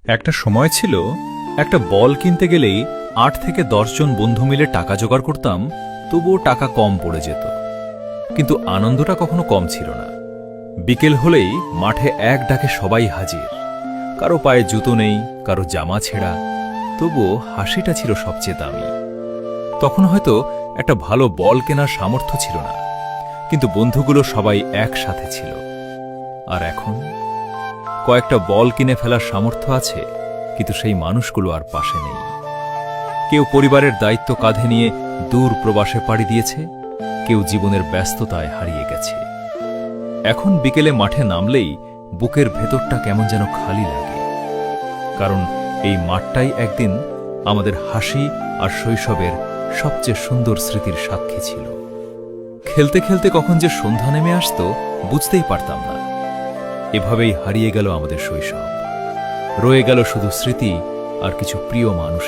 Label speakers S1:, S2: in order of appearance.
S1: একটা সময় ছিল একটা বল কিনতে গেলেই ৮ থেকে ১০ জন বন্ধু মিলে টাকা জোগাড় করতাম, তবুও টাকা কম পড়ে যেত। কিন্তু আনন্দটা কখনো কম ছিল না। বিকেল হলেই মাঠে এক ডাকে সবাই হাজির। কারো পায়ে জুতো নেই, কারো জামা ছেঁড়া, তবুও হাসিটা ছিল সবচেয়ে দামি। তখন হয়তো একটা ভালো বল কেনার সামর্থ্য ছিল না, কিন্তু বন্ধুগুলো সবাই একসাথে ছিল। আর এখন কয়েকটা বল কিনে ফেলার সামর্থ্য আছে, কিন্তু সেই মানুষগুলো আর পাশে নেই। কেউ পরিবারের দায়িত্ব কাঁধে নিয়ে দূর প্রবাসে পাড়ি দিয়েছে, কেউ জীবনের ব্যস্ততায় হারিয়ে গেছে। এখন বিকেলে মাঠে নামলেই বুকের ভেতরটা কেমন যেন খালি লাগে, কারণ এই মাঠটাই একদিন আমাদের হাসি আর শৈশবের সবচেয়ে সুন্দর স্মৃতির সাক্ষী ছিল। খেলতে খেলতে কখন যে সন্ধ্যা নেমে আসতো বুঝতেই পারতাম না। এভাবেই হারিয়ে গেল আমাদের শৈশব, রয়ে গেল শুধু স্মৃতি আর কিছু প্রিয় মানুষ।